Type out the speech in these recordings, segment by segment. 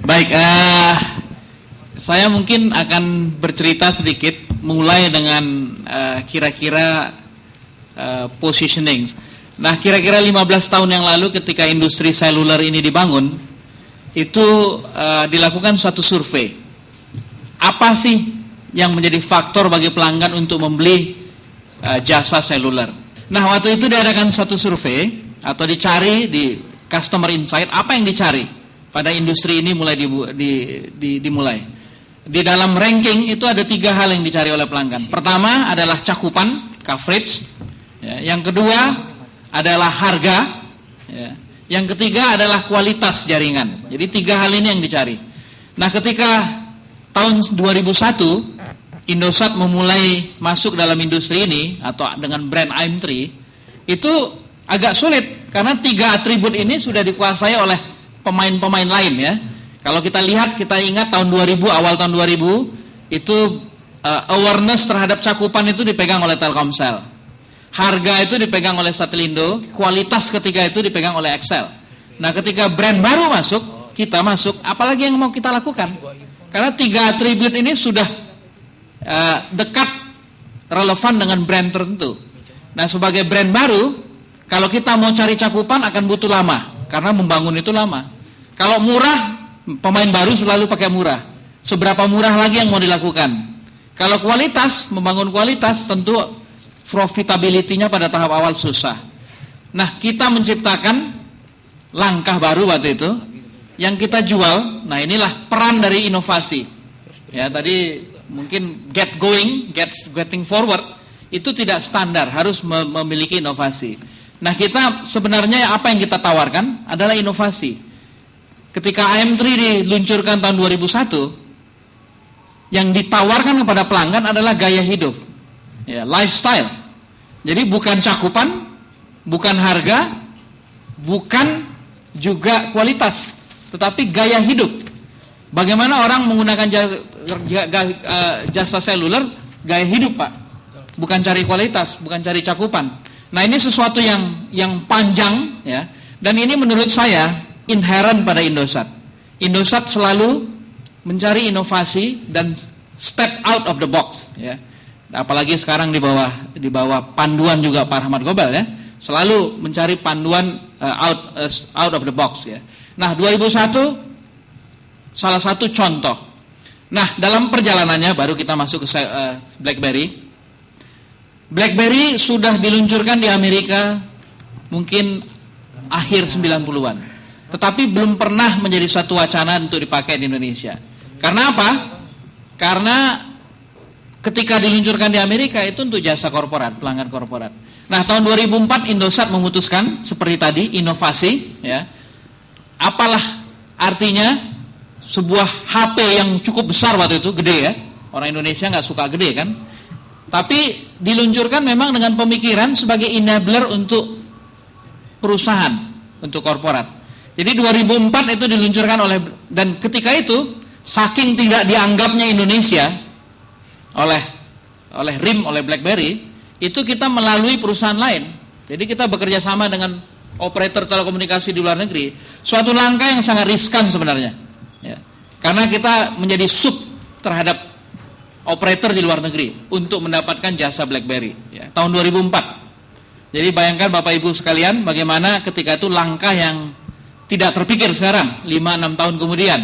Baik, saya mungkin akan bercerita sedikit mulai dengan kira-kira positioning. Nah, kira-kira 15 tahun yang lalu ketika industri seluler ini dibangun, itu dilakukan suatu survei. Apa sih yang menjadi faktor bagi pelanggan untuk membeli jasa seluler? Nah, waktu itu diadakan suatu survei atau dicari di customer insight, apa yang dicari pada industri ini mulai dimulai. Di dalam ranking itu ada 3 hal yang dicari oleh pelanggan. Pertama adalah cakupan, coverage. Ya, yang kedua adalah harga. Ya. Yang ketiga adalah kualitas jaringan. Jadi 3 hal ini yang dicari. Nah, ketika tahun 2001 Indosat memulai masuk dalam industri ini atau dengan brand AM3, itu agak sulit karena 3 atribut ini sudah dikuasai oleh pemain-pemain lain ya. Kalau kita lihat, kita ingat tahun 2000, awal tahun 2000 itu awareness terhadap cakupan itu dipegang oleh Telkomsel. Harga itu dipegang oleh Satelindo, kualitas ketika itu dipegang oleh Excel. Nah, ketika brand baru masuk, kita masuk, apalagi yang mau kita lakukan? Karena 3 atribut ini sudah dekat relevan dengan brand tertentu. Nah, sebagai brand baru, kalau kita mau cari cakupan akan butuh lama, karena membangun itu lama. Kalau murah, pemain baru selalu pakai murah. Seberapa murah lagi yang mau dilakukan? Kalau kualitas, membangun kualitas tentu profitability-nya pada tahap awal susah. Nah, kita menciptakan langkah baru waktu itu yang kita jual. Nah, inilah peran dari inovasi. Ya, tadi mungkin getting forward itu tidak standar, harus memiliki inovasi. Nah, kita sebenarnya apa yang kita tawarkan adalah inovasi. Ketika AM3 diluncurkan tahun 2001, yang ditawarkan kepada pelanggan adalah gaya hidup, ya, lifestyle. Jadi bukan cakupan, bukan harga, bukan juga kualitas, tetapi gaya hidup. Bagaimana orang menggunakan jasa seluler, gaya hidup, Pak. Bukan cari kualitas, bukan cari cakupan. Nah, ini sesuatu yang panjang ya. Dan ini menurut saya inherent pada Indosat. Indosat selalu mencari inovasi dan step out of the box ya. Apalagi sekarang di bawah panduan juga Pak Rahmat Gobel ya. Selalu mencari panduan out of the box ya. Nah, 2001 salah satu contoh. Nah, dalam perjalanannya baru kita masuk ke BlackBerry. BlackBerry sudah diluncurkan di Amerika mungkin akhir 90-an. Tetapi belum pernah menjadi suatu wacana untuk dipakai di Indonesia. Karena apa? Karena ketika diluncurkan di Amerika itu untuk jasa korporat, pelanggan korporat. Nah, tahun 2004 Indosat memutuskan seperti tadi, inovasi ya. Apalah artinya sebuah HP yang cukup besar waktu itu, gede ya. Orang Indonesia nggak suka gede kan. Tapi diluncurkan memang dengan pemikiran sebagai enabler untuk perusahaan, untuk korporat. Jadi 2004 itu diluncurkan dan ketika itu saking tidak dianggapnya Indonesia oleh RIM, oleh BlackBerry, itu kita melalui perusahaan lain. Jadi kita bekerja sama dengan operator telekomunikasi di luar negeri. Suatu langkah yang sangat riskan sebenarnya. Ya. Karena kita menjadi sub terhadap operator di luar negeri untuk mendapatkan jasa BlackBerry ya, tahun 2004. Jadi bayangkan Bapak Ibu sekalian bagaimana ketika itu langkah yang tidak terpikir sekarang, 5-6 tahun kemudian.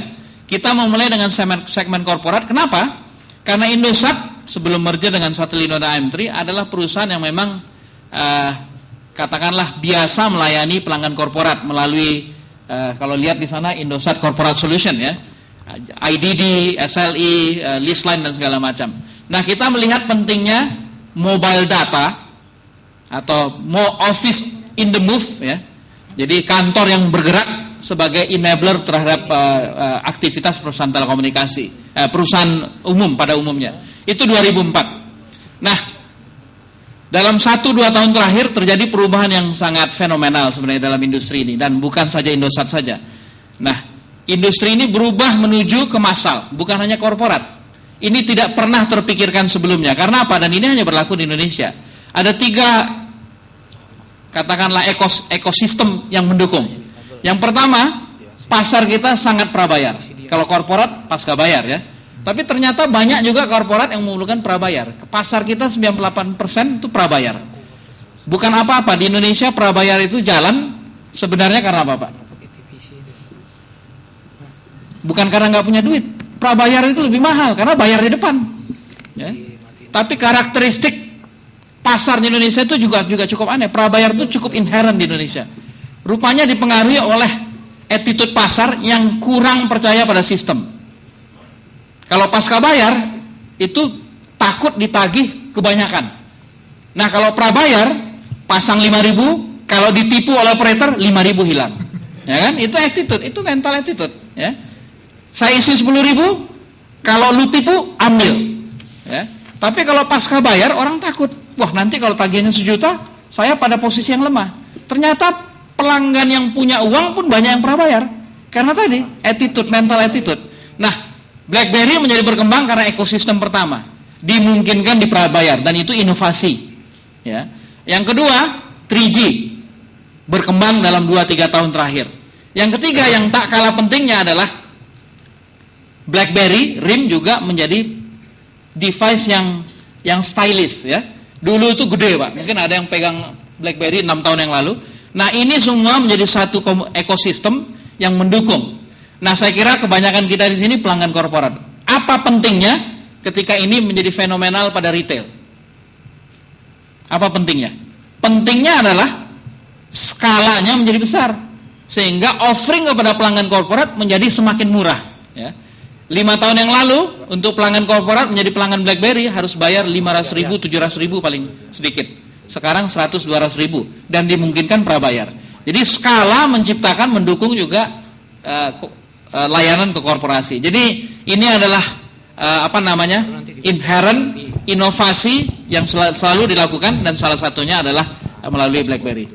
Kita memulai dengan segmen korporat. Kenapa? Karena Indosat sebelum merger dengan Satelindo dan AM3 adalah perusahaan yang memang katakanlah biasa melayani pelanggan korporat melalui kalau lihat di sana Indosat Corporate Solution ya, IDD, SLI, Listline dan segala macam. Nah, kita melihat pentingnya mobile data atau more office in the move ya. Jadi kantor yang bergerak sebagai enabler terhadap aktivitas perusahaan telekomunikasi, perusahaan umum pada umumnya. Itu 2004. Nah, dalam 1-2 tahun terakhir terjadi perubahan yang sangat fenomenal sebenarnya dalam industri ini. Dan bukan saja Indosat saja. Nah, industri ini berubah menuju ke massal, bukan hanya korporat. Ini tidak pernah terpikirkan sebelumnya. Karena apa? Dan ini hanya berlaku di Indonesia. Ada 3 katakanlah ekosistem yang mendukung. Yang pertama, pasar kita sangat prabayar. Kalau korporat pasca bayar ya. Tapi ternyata banyak juga korporat yang memerlukan prabayar. Pasar kita 98% itu prabayar. Bukan apa-apa, di Indonesia prabayar itu jalan sebenarnya karena apa, Pak? Bukan karena nggak punya duit. Prabayar itu lebih mahal karena bayar di depan. Ya. Tapi karakteristik pasar di Indonesia itu juga cukup aneh. Prabayar itu cukup inherent di Indonesia. Rupanya dipengaruhi oleh attitude pasar yang kurang percaya pada sistem. Kalau pasca bayar itu takut ditagih kebanyakan. Nah kalau prabayar pasang 5.000, kalau ditipu oleh operator 5.000 hilang. Ya kan? Itu attitude, itu mental attitude. Ya. Saya isi 10.000, kalau lu tipu ambil. Ya. Tapi kalau pasca bayar orang takut. Wah nanti kalau tagihannya 1 juta, saya pada posisi yang lemah. Ternyata pelanggan yang punya uang pun banyak yang prabayar. Karena tadi attitude, mental attitude. Nah BlackBerry menjadi berkembang karena ekosistem pertama, dimungkinkan di prabayar dan itu inovasi. Ya. Yang kedua, 3G berkembang dalam 2-3 tahun terakhir. Yang ketiga yang tak kalah pentingnya adalah BlackBerry RIM juga menjadi device yang stylish ya. Dulu itu gede, Pak. Mungkin ada yang pegang BlackBerry 6 tahun yang lalu. Nah, ini semua menjadi satu ekosistem yang mendukung. Nah, saya kira kebanyakan kita di sini pelanggan korporat. Apa pentingnya ketika ini menjadi fenomenal pada retail? Apa pentingnya? Pentingnya adalah skalanya menjadi besar, sehingga offering kepada pelanggan korporat menjadi semakin murah. Ya. 5 tahun yang lalu untuk pelanggan korporat menjadi pelanggan BlackBerry harus bayar 500.000, 700.000 paling sedikit. Sekarang 100-200.000 dan dimungkinkan prabayar. Jadi skala menciptakan mendukung juga layanan ke korporasi. Jadi ini adalah inherent inovasi yang selalu dilakukan dan salah satunya adalah melalui BlackBerry.